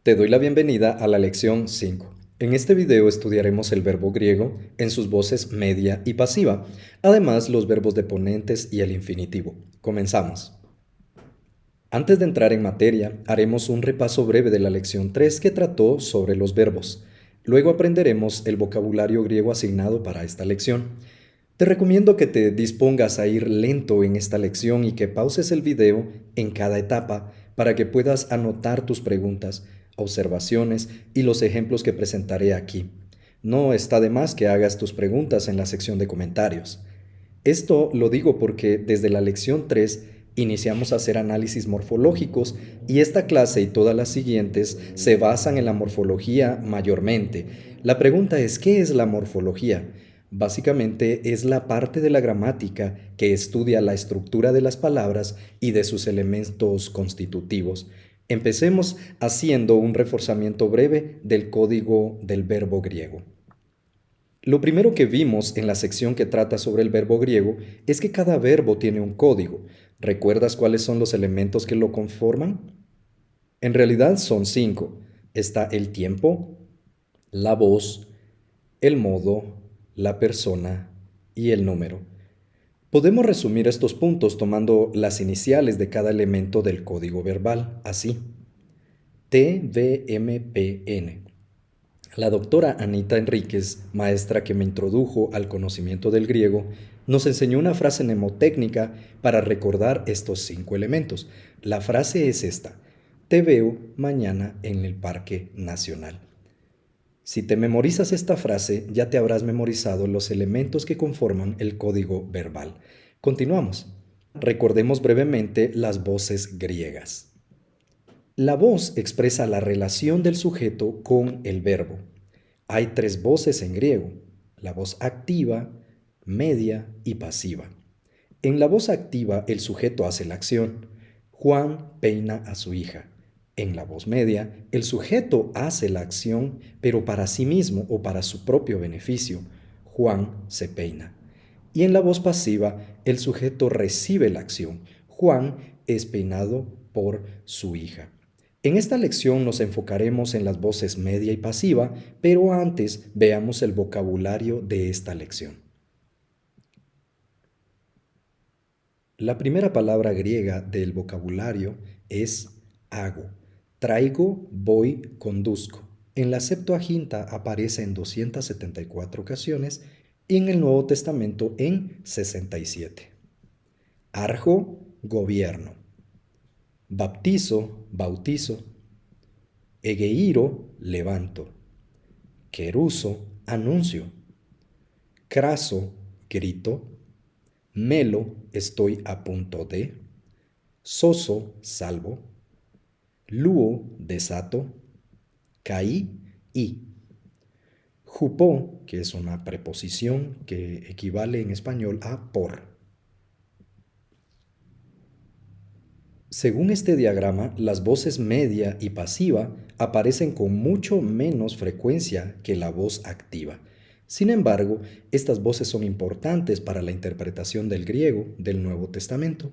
Te doy la bienvenida a la lección 5. En este video estudiaremos el verbo griego en sus voces media y pasiva, además los verbos deponentes y el infinitivo. Comenzamos. Antes de entrar en materia, haremos un repaso breve de la lección 3 que trató sobre los verbos. Luego aprenderemos el vocabulario griego asignado para esta lección. Te recomiendo que te dispongas a ir lento en esta lección y que pauses el video en cada etapa para que puedas anotar tus preguntas, observaciones y los ejemplos que presentaré aquí. No está de más que hagas tus preguntas en la sección de comentarios. Esto lo digo porque desde la lección 3 iniciamos a hacer análisis morfológicos y esta clase y todas las siguientes se basan en la morfología mayormente. La pregunta es, ¿qué es la morfología? Básicamente es la parte de la gramática que estudia la estructura de las palabras y de sus elementos constitutivos. Empecemos haciendo un reforzamiento breve del código del verbo griego. Lo primero que vimos en la sección que trata sobre el verbo griego es que cada verbo tiene un código. ¿Recuerdas cuáles son los elementos que lo conforman? En realidad son 5. Está el tiempo, la voz, el modo, la persona y el número. Podemos resumir estos puntos tomando las iniciales de cada elemento del código verbal, así. TVMPN. La doctora Anita Enríquez, maestra que me introdujo al conocimiento del griego, nos enseñó una frase mnemotécnica para recordar estos 5 elementos. La frase es esta: te veo mañana en el Parque Nacional. Si te memorizas esta frase, ya te habrás memorizado los elementos que conforman el código verbal. Continuamos. Recordemos brevemente las voces griegas. La voz expresa la relación del sujeto con el verbo. Hay 3 voces en griego: la voz activa, media y pasiva. En la voz activa, el sujeto hace la acción. Juan peina a su hija. En la voz media, el sujeto hace la acción, pero para sí mismo o para su propio beneficio. Juan se peina. Y en la voz pasiva, el sujeto recibe la acción. Juan es peinado por su hija. En esta lección nos enfocaremos en las voces media y pasiva, pero antes veamos el vocabulario de esta lección. La primera palabra griega del vocabulario es hago. Traigo, voy, conduzco. En la Septuaginta aparece en 274 ocasiones y en el Nuevo Testamento en 67. Arjo, gobierno. Baptizo, bautizo. Egeiro, levanto. Queruso, anuncio. Craso, grito. Melo, estoy a punto de. Soso, salvo. Luo, desato. Caí, y. Jupó, que es una preposición que equivale en español a por. Según este diagrama, las voces media y pasiva aparecen con mucho menos frecuencia que la voz activa. Sin embargo, estas voces son importantes para la interpretación del griego del Nuevo Testamento.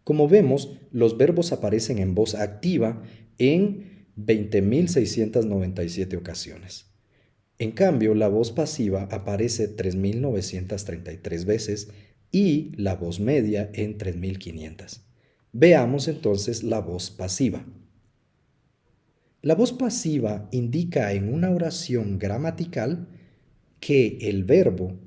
Como vemos, los verbos aparecen en voz activa en 20.697 ocasiones. En cambio, la voz pasiva aparece 3.933 veces y la voz media en 3.500. Veamos entonces la voz pasiva. La voz pasiva indica en una oración gramatical que el verbo,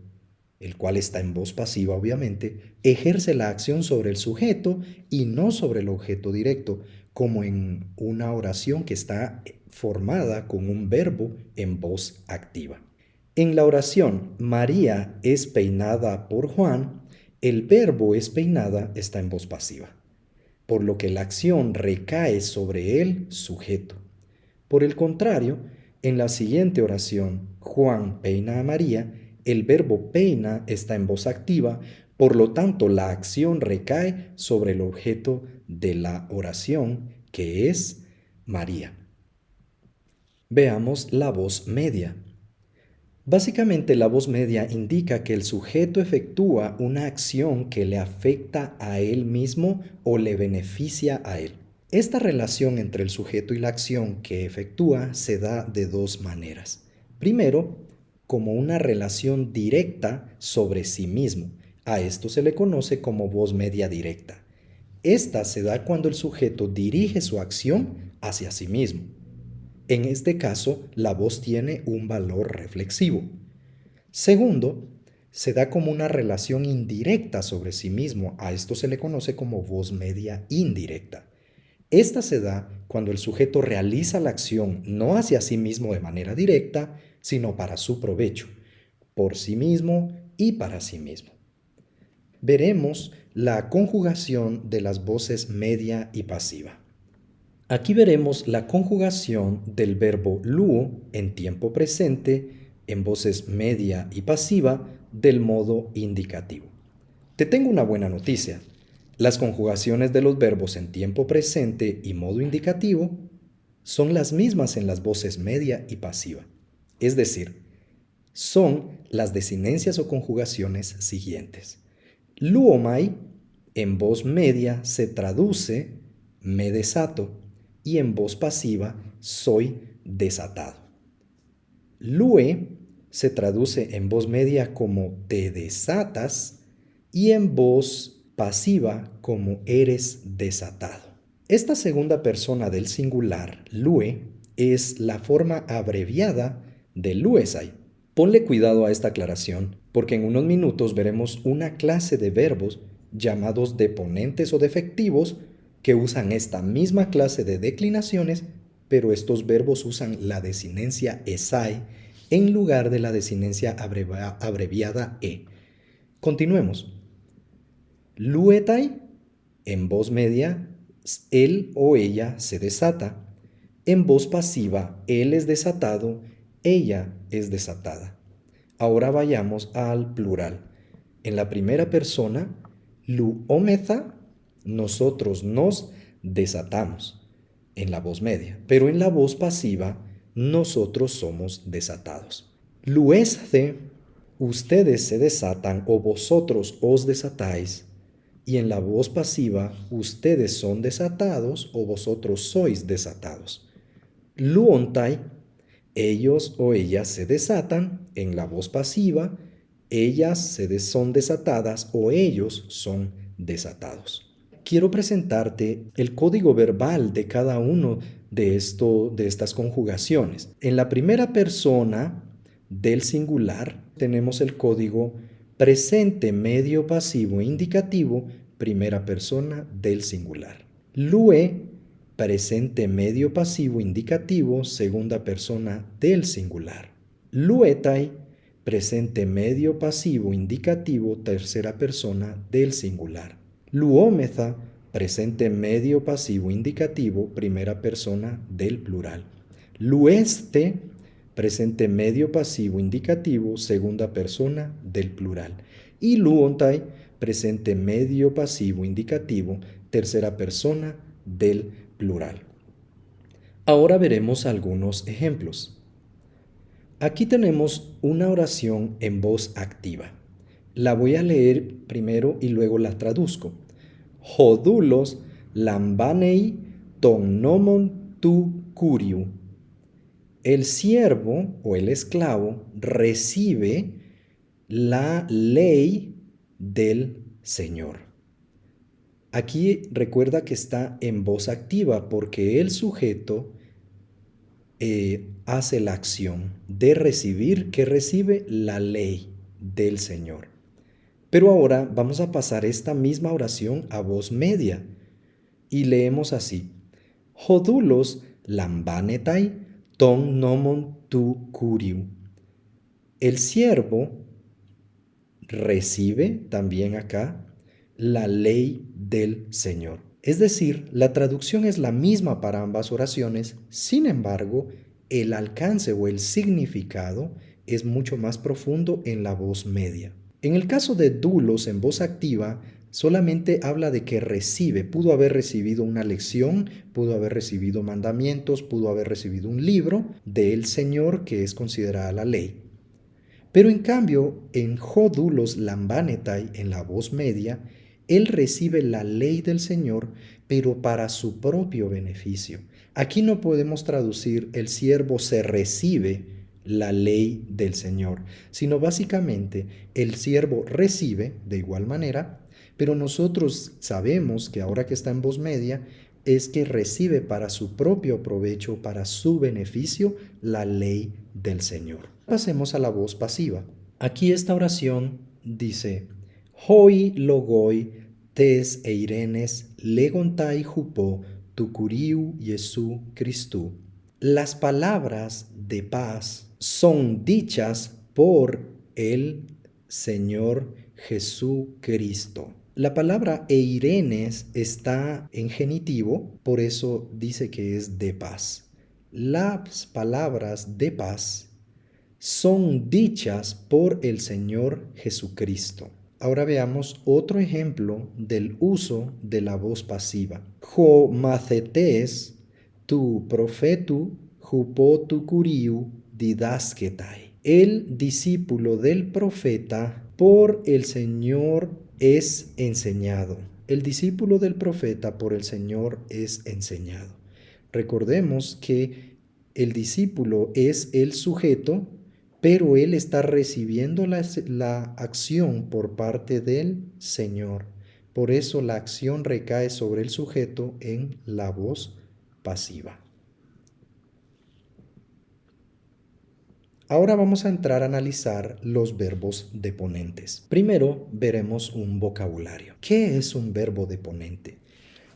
el cual está en voz pasiva obviamente, ejerce la acción sobre el sujeto y no sobre el objeto directo, como en una oración que está formada con un verbo en voz activa. En la oración María es peinada por Juan, el verbo es peinada está en voz pasiva, por lo que la acción recae sobre el sujeto. Por el contrario, en la siguiente oración, Juan peina a María, el verbo peina está en voz activa, por lo tanto la acción recae sobre el objeto de la oración, que es María. Veamos la voz media. Básicamente, la voz media indica que el sujeto efectúa una acción que le afecta a él mismo o le beneficia a él. Esta relación entre el sujeto y la acción que efectúa se da de dos maneras. Primero, como una relación directa sobre sí mismo. A esto se le conoce como voz media directa. Esta se da cuando el sujeto dirige su acción hacia sí mismo. En este caso, la voz tiene un valor reflexivo. Segundo, se da como una relación indirecta sobre sí mismo. A esto se le conoce como voz media indirecta. Esta se da cuando el sujeto realiza la acción no hacia sí mismo de manera directa, sino para su provecho, por sí mismo y para sí mismo. Veremos la conjugación de las voces media y pasiva. Aquí veremos la conjugación del verbo luo en tiempo presente en voces media y pasiva del modo indicativo. Te tengo una buena noticia. Las conjugaciones de los verbos en tiempo presente y modo indicativo son las mismas en las voces media y pasiva. Es decir, son las desinencias o conjugaciones siguientes. Luomai en voz media se traduce me desato y en voz pasiva soy desatado. Lue se traduce en voz media como te desatas y en voz pasiva como eres desatado. Esta segunda persona del singular, lue, es la forma abreviada de luesai. Ponle cuidado a esta aclaración, porque en unos minutos veremos una clase de verbos llamados deponentes o defectivos que usan esta misma clase de declinaciones, pero estos verbos usan la desinencia esai en lugar de la desinencia abreviada e. Continuemos. Luetai, en voz media, él o ella se desata. En voz pasiva, él es desatado, ella es desatada. Ahora vayamos al plural. En la primera persona, luomeza, nosotros nos desatamos en la voz media, pero en la voz pasiva, nosotros somos desatados. Luesce, ustedes se desatan o vosotros os desatáis, y en la voz pasiva, ustedes son desatados o vosotros sois desatados. Luontai, ellos o ellas se desatan en la voz pasiva, ellas son desatadas o ellos son desatados. Quiero presentarte el código verbal de cada uno de estas conjugaciones. En la primera persona del singular tenemos el código presente, medio, pasivo, indicativo, primera persona del singular. Lue, presente, medio, pasivo, indicativo, segunda persona del singular. Luetai, presente, medio, pasivo, indicativo, tercera persona del singular. Luomeza, presente, medio, pasivo, indicativo, primera persona del plural. Lueste, presente, medio, pasivo, indicativo, segunda persona del plural. Y luontai, presente, medio, pasivo, indicativo, tercera persona del plural. Ahora veremos algunos ejemplos. Aquí tenemos una oración en voz activa. La voy a leer primero y luego la traduzco. Jodulos lambanei ton nomon tu curiu. El siervo o el esclavo recibe la ley del Señor. Aquí recuerda que está en voz activa porque el sujeto hace la acción de recibir, que recibe la ley del Señor. Pero ahora vamos a pasar esta misma oración a voz media y leemos así. Jodulos lambanetai ton nomon tu curiu. El siervo recibe también acá la ley del Señor. Es decir, la traducción es la misma para ambas oraciones, sin embargo, el alcance o el significado es mucho más profundo en la voz media. En el caso de dulos en voz activa, solamente habla de que recibe, pudo haber recibido una lección, pudo haber recibido mandamientos, pudo haber recibido un libro del Señor que es considerada la ley. Pero en cambio, en jodulos lambanetai, en la voz media, Él recibe la ley del Señor, pero para su propio beneficio. Aquí no podemos traducir el siervo se recibe la ley del Señor, sino básicamente el siervo recibe de igual manera, pero nosotros sabemos que ahora que está en voz media, es que recibe para su propio provecho, para su beneficio, la ley del Señor. Pasemos a la voz pasiva. Aquí esta oración dice, hoi logoi tes eirenes legontai hupo tucuriu Jesu Christu. Las palabras de paz son dichas por el Señor Jesucristo. La palabra eirenes está en genitivo, por eso dice que es de paz. Las palabras de paz son dichas por el Señor Jesucristo. Ahora veamos otro ejemplo del uso de la voz pasiva. Ho macetes tu profetu hupotu curiu didasketai. El discípulo del profeta por el Señor es enseñado. El discípulo del profeta por el Señor es enseñado. Recordemos que el discípulo es el sujeto, pero él está recibiendo la acción por parte del Señor. Por eso la acción recae sobre el sujeto en la voz pasiva. Ahora vamos a entrar a analizar los verbos deponentes. Primero veremos un vocabulario. ¿Qué es un verbo deponente?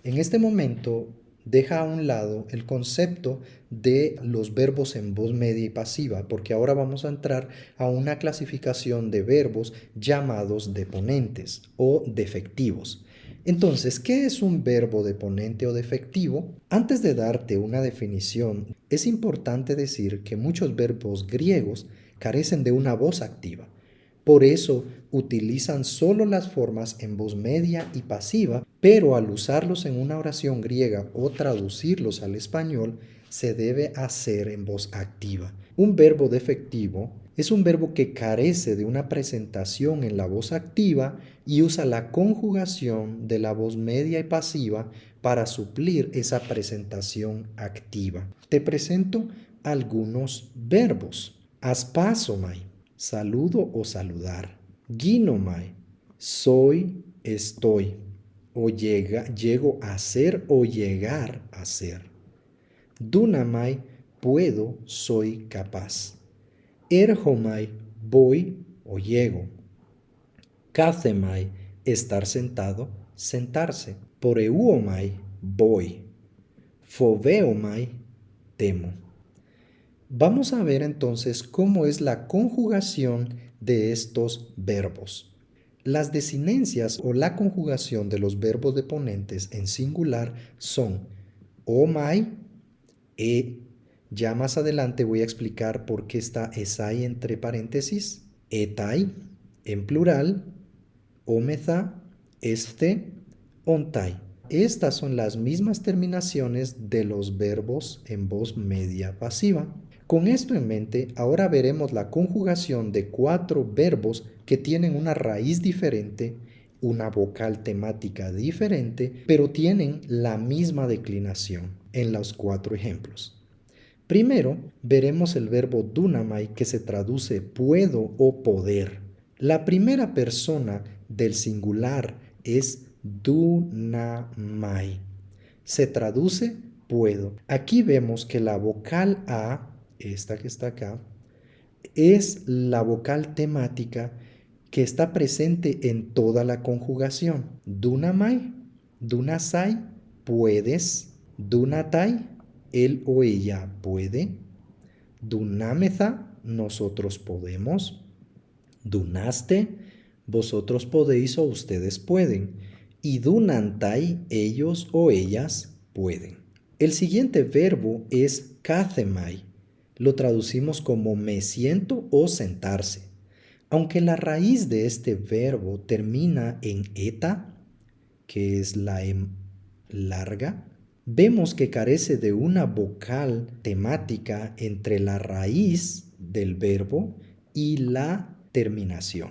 En este momento deja a un lado el concepto de los verbos en voz media y pasiva, porque ahora vamos a entrar a una clasificación de verbos llamados deponentes o defectivos. Entonces, ¿qué es un verbo deponente o defectivo? Antes de darte una definición, es importante decir que muchos verbos griegos carecen de una voz activa. Por eso utilizan solo las formas en voz media y pasiva, pero al usarlos en una oración griega o traducirlos al español, se debe hacer en voz activa. Un verbo defectivo es un verbo que carece de una presentación en la voz activa y usa la conjugación de la voz media y pasiva para suplir esa presentación activa. Te presento algunos verbos. Aspasomai, saludo o saludar. Ginomai, soy, estoy. O llego a ser o llegar a ser. Dunamai, puedo, soy capaz. Erhomai, voy o llego. Kathemai, estar sentado, sentarse. Poreuomai, voy. Foveomai, temo. Vamos a ver entonces cómo es la conjugación de estos verbos. Las desinencias o la conjugación de los verbos deponentes en singular son omai, ya más adelante voy a explicar por qué está esai entre paréntesis, etai, en plural, omeza, este, ontai. Estas son las mismas terminaciones de los verbos en voz media pasiva. Con esto en mente, ahora veremos la conjugación de 4 verbos que tienen una raíz diferente, una vocal temática diferente, pero tienen la misma declinación en los 4 ejemplos. Primero, veremos el verbo dunamai, que se traduce puedo o poder. La primera persona del singular es dunamai. Se traduce puedo. Aquí vemos que la vocal A, esta que está acá, es la vocal temática que está presente en toda la conjugación. Dunamai, dunasai, puedes. Dunatai, él o ella puede. Dunameza, nosotros podemos. Dunaste, vosotros podéis o ustedes pueden. Y dunantai, ellos o ellas pueden. El siguiente verbo es kathemai. Lo traducimos como me siento o sentarse. Aunque la raíz de este verbo termina en eta, que es la larga, vemos que carece de una vocal temática entre la raíz del verbo y la terminación.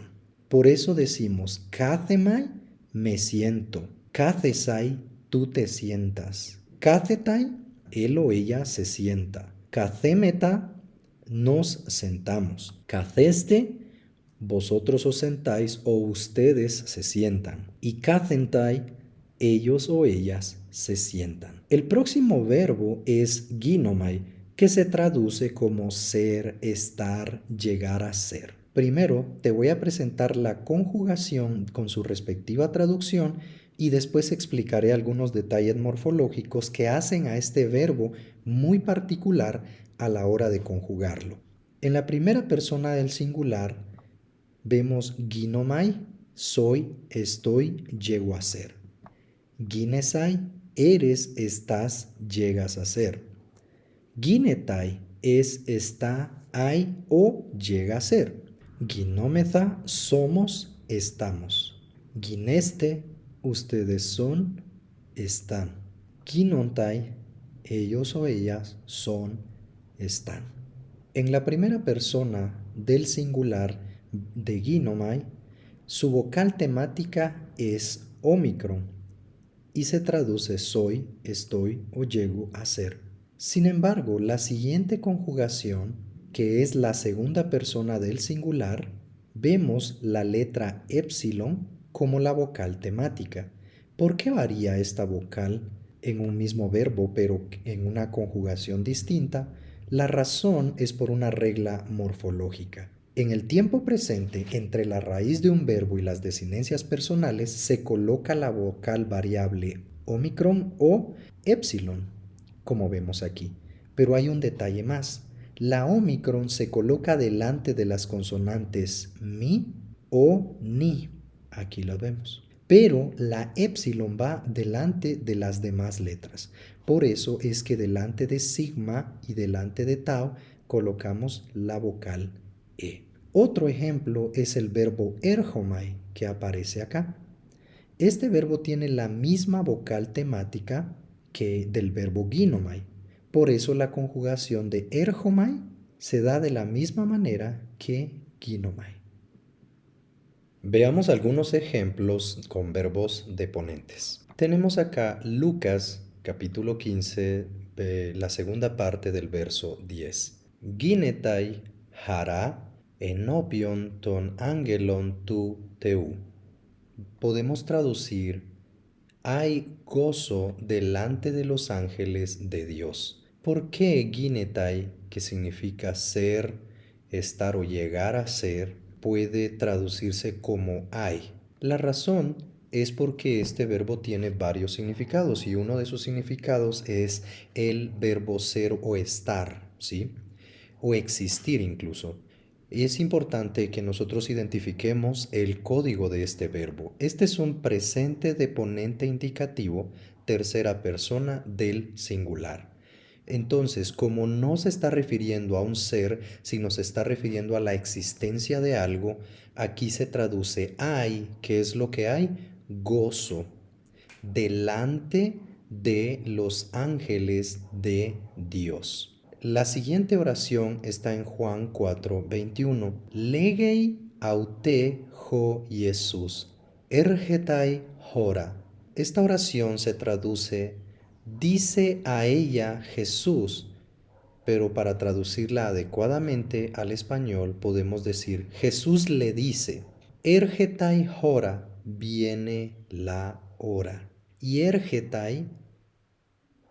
Por eso decimos kathemai, me siento. Kacesai, tú te sientas. Kacetai, él o ella se sienta. Kacemeta, nos sentamos. Kaceste, vosotros os sentáis o ustedes se sientan. Y kacentai, ellos o ellas se sientan. El próximo verbo es ginomai, que se traduce como ser, estar, llegar a ser. Primero te voy a presentar la conjugación con su respectiva traducción y después explicaré algunos detalles morfológicos que hacen a este verbo muy particular a la hora de conjugarlo. En la primera persona del singular vemos ginomai, soy, estoy, llego a ser. Ginesai, eres, estás, llegas a ser. Ginetai es, está, hay o llega a ser. Ginomeza, somos, estamos. Gineste, ustedes son, están. Ginontai, ellos o ellas son, están. En la primera persona del singular de ginomai, su vocal temática es ómicron y se traduce soy, estoy o llego a ser. Sin embargo, la siguiente conjugación, que es la segunda persona del singular, vemos la letra épsilon como la vocal temática. ¿Por qué varía esta vocal en un mismo verbo pero en una conjugación distinta? La razón es por una regla morfológica. En el tiempo presente, entre la raíz de un verbo y las desinencias personales, se coloca la vocal variable omicron o épsilon, como vemos aquí. Pero hay un detalle más. La omicron se coloca delante de las consonantes mi o ni. Aquí lo vemos. Pero la épsilon va delante de las demás letras. Por eso es que delante de sigma y delante de tau colocamos la vocal e. Otro ejemplo es el verbo erhomai que aparece acá. Este verbo tiene la misma vocal temática que del verbo ginomai. Por eso la conjugación de erhomai se da de la misma manera que ginomai. Veamos algunos ejemplos con verbos deponentes. Tenemos acá Lucas capítulo 15, la segunda parte del verso 10. Ginetai hara enopion ton angelon tu teu. Podemos traducir, hay gozo delante de los ángeles de Dios. ¿Por qué ginetai, que significa ser, estar o llegar a ser, puede traducirse como hay? La razón es porque este verbo tiene varios significados y uno de sus significados es el verbo ser o estar, ¿sí? O existir incluso. Y es importante que nosotros identifiquemos el código de este verbo. Este es un presente deponente indicativo, tercera persona del singular. Entonces, como no se está refiriendo a un ser, sino se está refiriendo a la existencia de algo, aquí se traduce hay, ¿qué es lo que hay? Gozo, delante de los ángeles de Dios. La siguiente oración está en Juan 4:21. Legei aute ho Jesús, ergetai hora. Esta oración se traduce, dice a ella Jesús, pero para traducirla adecuadamente al español podemos decir, Jesús le dice, ergetai hora, viene la hora. Y ergetai,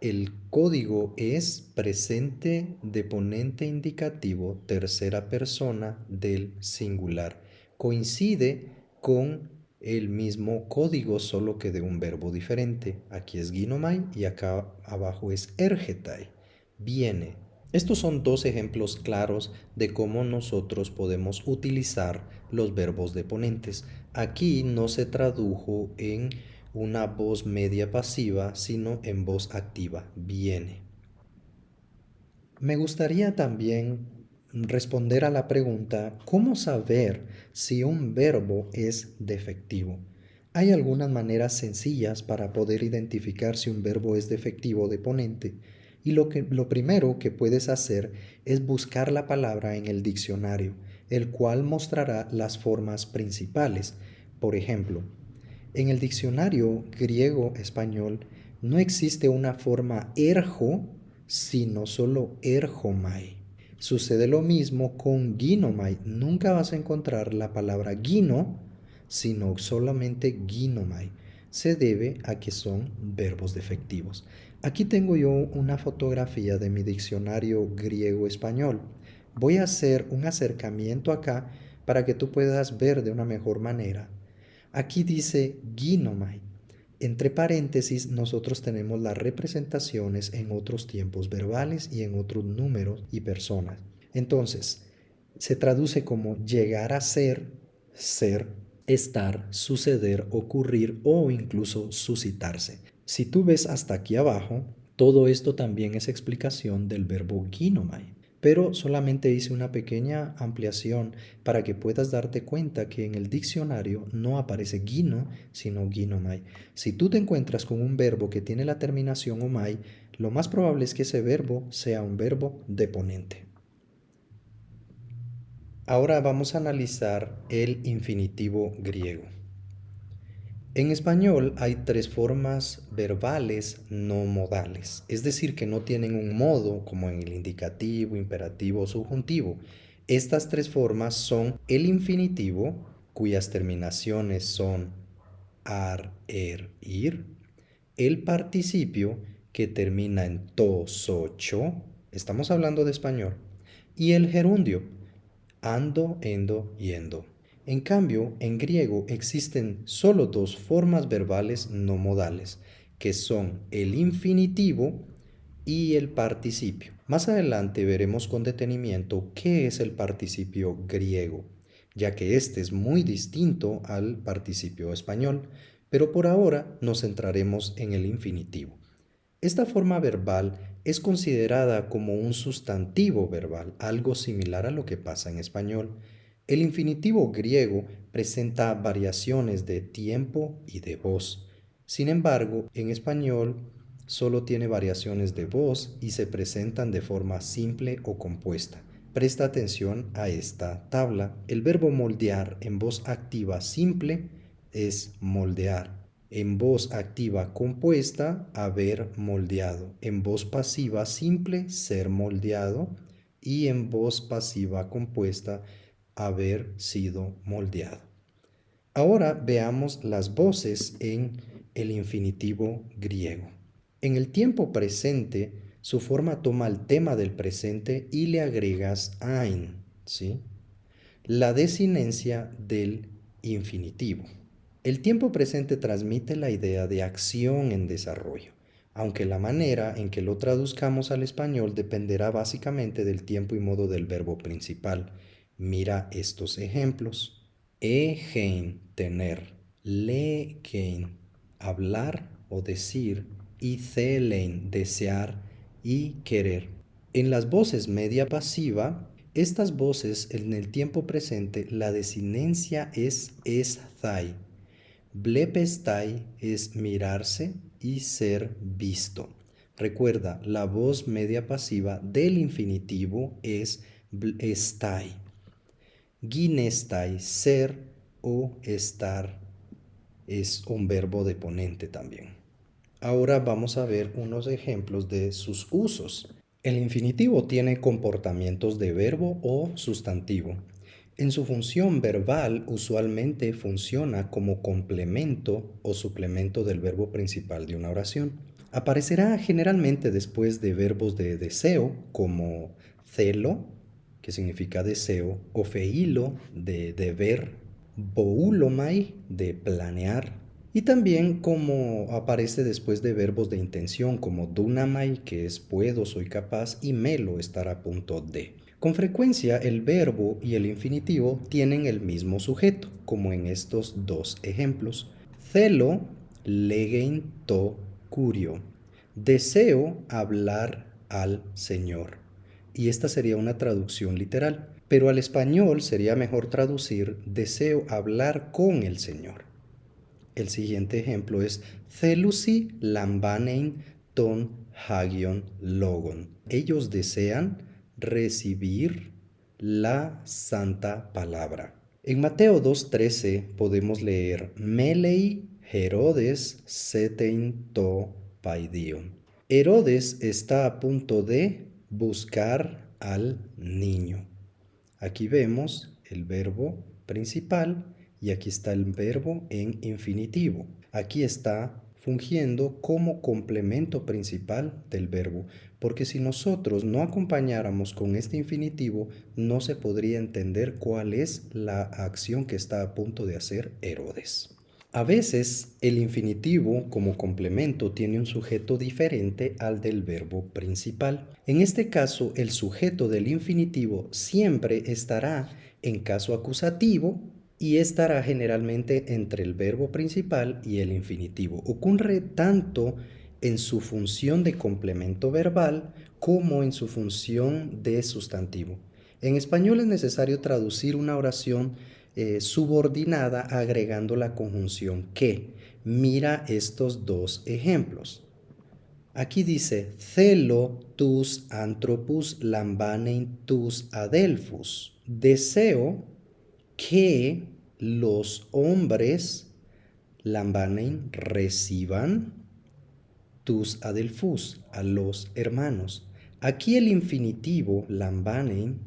el código es presente deponente indicativo tercera persona del singular. Coincide con el mismo código, solo que de un verbo diferente. Aquí es ginomai y acá abajo es ergetai. Viene. Estos son dos ejemplos claros de cómo nosotros podemos utilizar los verbos deponentes. Aquí no se tradujo en una voz media pasiva, sino en voz activa, viene. Me gustaría también responder a la pregunta, ¿cómo saber si un verbo es defectivo? Hay algunas maneras sencillas para poder identificar si un verbo es defectivo o deponente, y lo primero que puedes hacer es buscar la palabra en el diccionario, el cual mostrará las formas principales. Por ejemplo, En el diccionario griego-español no existe una forma ergo, sino solo ergomai. Sucede lo mismo con ginomai. Nunca vas a encontrar la palabra gino, sino solamente ginomai. Se debe a que son verbos defectivos. Aquí tengo yo una fotografía de mi diccionario griego-español. Voy a hacer un acercamiento acá para que tú puedas ver de una mejor manera. Aquí dice ginomai. Entre paréntesis, nosotros tenemos las representaciones en otros tiempos verbales y en otros números y personas. Entonces, se traduce como llegar a ser, ser, estar, suceder, ocurrir o incluso suscitarse. Si tú ves hasta aquí abajo, todo esto también es explicación del verbo ginomai. Pero solamente hice una pequeña ampliación para que puedas darte cuenta que en el diccionario no aparece gino, sino ginomai. Si tú te encuentras con un verbo que tiene la terminación omai, lo más probable es que ese verbo sea un verbo deponente. Ahora vamos a analizar el infinitivo griego. En español hay tres formas verbales no modales, es decir, que no tienen un modo como en el indicativo, imperativo o subjuntivo. Estas tres formas son el infinitivo, cuyas terminaciones son ar, er, ir, el participio, que termina en to, so, cho, estamos hablando de español, y el gerundio, ando, endo, yendo. En cambio, en griego existen solo dos formas verbales no modales, que son el infinitivo y el participio. Más adelante veremos con detenimiento qué es el participio griego, ya que este es muy distinto al participio español, pero por ahora nos centraremos en el infinitivo. Esta forma verbal es considerada como un sustantivo verbal, algo similar a lo que pasa en español. El infinitivo griego presenta variaciones de tiempo y de voz. Sin embargo, en español solo tiene variaciones de voz y se presentan de forma simple o compuesta. Presta atención a esta tabla. El verbo moldear en voz activa simple es moldear. En voz activa compuesta, haber moldeado. En voz pasiva simple, ser moldeado. Y en voz pasiva compuesta, haber sido moldeado. Ahora veamos las voces en el infinitivo griego. En el tiempo presente, su forma toma el tema del presente y le agregas ein, ¿sí? La desinencia del infinitivo. El tiempo presente transmite la idea de acción en desarrollo, aunque la manera en que lo traduzcamos al español dependerá básicamente del tiempo y modo del verbo principal. Mira estos ejemplos. Egen, tener. Legen, hablar o decir. Y thelen, desear y querer. En las voces media pasiva, estas voces en el tiempo presente, la desinencia es esthai. Blepestai es mirarse y ser visto. Recuerda, la voz media pasiva del infinitivo es estai. Ginestai, ser o estar, es un verbo deponente también. Ahora vamos a ver unos ejemplos de sus usos. El infinitivo tiene comportamientos de verbo o sustantivo. En su función verbal usualmente funciona como complemento o suplemento del verbo principal de una oración. Aparecerá generalmente después de verbos de deseo como celo, que significa deseo, o feilo, de deber, boulomai, de planear, y también como aparece después de verbos de intención como dunamai, que es puedo, soy capaz, y melo, estar a punto de. Con frecuencia el verbo y el infinitivo tienen el mismo sujeto, como en estos dos ejemplos. Celo, legein to curio. Deseo hablar al Señor. Y esta sería una traducción literal. Pero al español sería mejor traducir deseo hablar con el Señor. El siguiente ejemplo es Thelusi lambanein ton hagion logon. Ellos desean recibir la santa palabra. En Mateo 2:13 podemos leer Melei Herodes setein to paidion. Herodes está a punto de buscar al niño. Aquí vemos el verbo principal y aquí está el verbo en infinitivo. Aquí está fungiendo como complemento principal del verbo, porque si nosotros no acompañáramos con este infinitivo, no se podría entender cuál es la acción que está a punto de hacer Herodes. A veces el infinitivo como complemento tiene un sujeto diferente al del verbo principal. En este caso, el sujeto del infinitivo siempre estará en caso acusativo y estará generalmente entre el verbo principal y el infinitivo. Ocurre tanto en su función de complemento verbal como en su función de sustantivo. En español es necesario traducir una oración subordinada agregando la conjunción que. Mira estos dos ejemplos. Aquí dice, celo tus anthropus lambanein tus adelphus. Deseo que los hombres lambanein reciban tus adelphus, a los hermanos. Aquí el infinitivo lambanein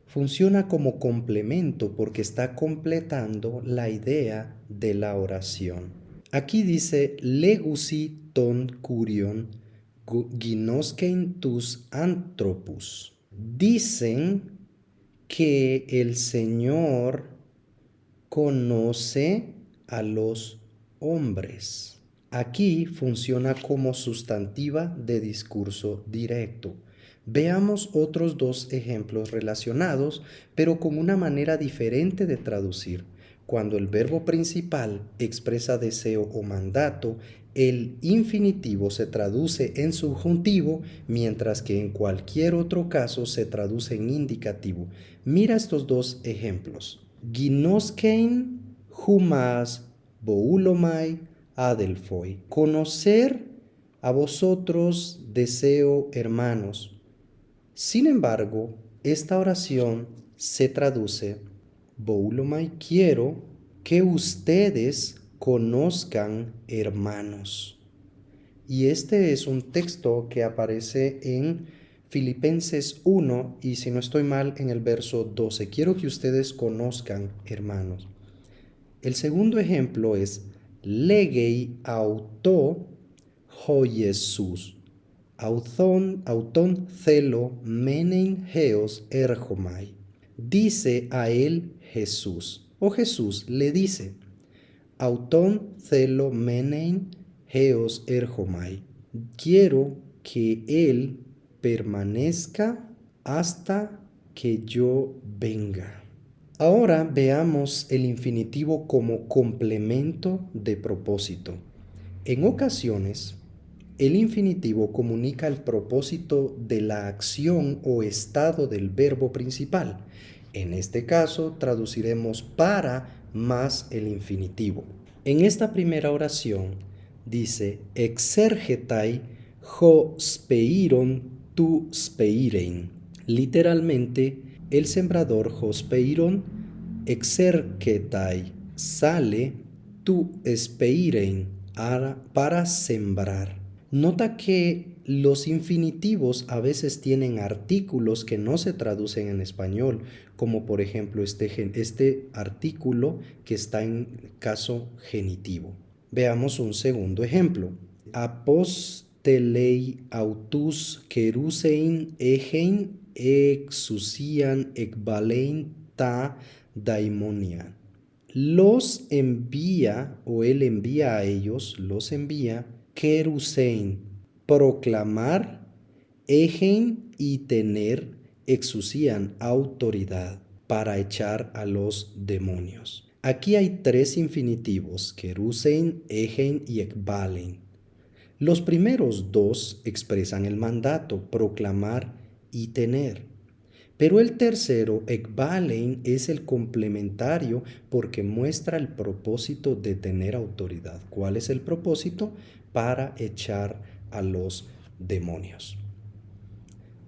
funciona como complemento porque está completando la idea de la oración. Aquí dice legusi ton curion ginoscein tus anthropus. Dicen que el Señor conoce a los hombres. Aquí funciona como sustantiva de discurso directo. Veamos otros dos ejemplos relacionados, pero con una manera diferente de traducir. Cuando el verbo principal expresa deseo o mandato, el infinitivo se traduce en subjuntivo, mientras que en cualquier otro caso se traduce en indicativo. Mira estos dos ejemplos. Ginoscein humas boulomai adelphoi. Conocer a vosotros deseo, hermanos. Sin embargo, esta oración se traduce, boulomai, quiero que ustedes conozcan, hermanos. Y este es un texto que aparece en Filipenses 1 y si no estoy mal en el verso 12. Quiero que ustedes conozcan, hermanos. El segundo ejemplo es legei auto ho Jesus. Auton celo menein heos ergomai. Dice a él Jesús, o Jesús le dice, auton celo menein heos ergomai. Quiero que él permanezca hasta que yo venga. Ahora veamos el infinitivo como complemento de propósito. En ocasiones, el infinitivo comunica el propósito de la acción o estado del verbo principal. En este caso, traduciremos para más el infinitivo. En esta primera oración dice, exergetai ho speiron tu speirein. Literalmente, el sembrador ho speiron exergetai sale tu speirein para sembrar. Nota que los infinitivos a veces tienen artículos que no se traducen en español, como por ejemplo este artículo que está en caso genitivo. Veamos un segundo ejemplo. Apostelei autus kerusein egein exusian ekbalein ta daimonian. Los envía, o él envía a ellos, los envía, kerusein, proclamar, egen y tener, exusian, autoridad, para echar a los demonios. Aquí hay tres infinitivos, kerusein, egen y ekbalein. Los primeros dos expresan el mandato, proclamar y tener. Pero el tercero, ekbalein, es el complementario porque muestra el propósito de tener autoridad. ¿Cuál es el propósito? Para echar a los demonios.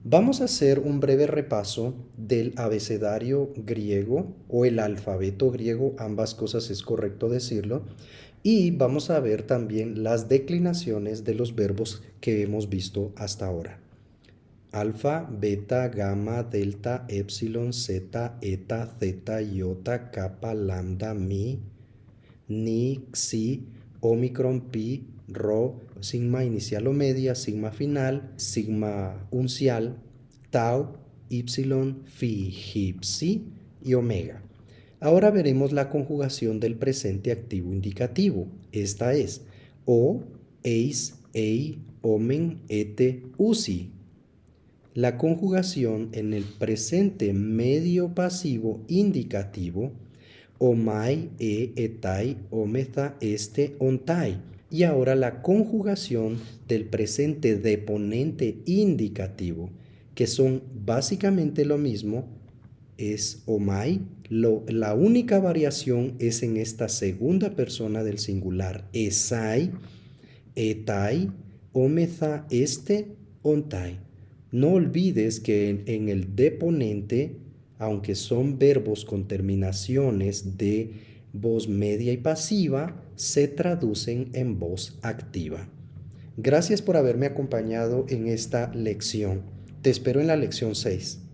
Vamos a hacer un breve repaso del abecedario griego o el alfabeto griego, ambas cosas es correcto decirlo, Y vamos a ver también las declinaciones de los verbos que hemos visto hasta ahora. Alfa, beta, gamma, delta, epsilon, zeta, eta, zeta, iota, kappa, lambda, mi, ni, xi, omicron, pi, rho, sigma inicial o media, sigma final, sigma uncial, tau, ypsilon, phi, psi y omega. Ahora veremos la conjugación del presente activo indicativo. Esta es o, eis, ei, omen, ete, usi. La conjugación en el presente medio pasivo indicativo omai, etai, ometa, este, ontai. Y ahora la conjugación del presente deponente indicativo, que son básicamente lo mismo, es omai. La única variación es en esta segunda persona del singular, esai, etai, ometa, este, ontai. No olvides que en el deponente, aunque son verbos con terminaciones de voz media y pasiva, se traducen en voz activa. Gracias por haberme acompañado en esta lección. Te espero en la lección 6.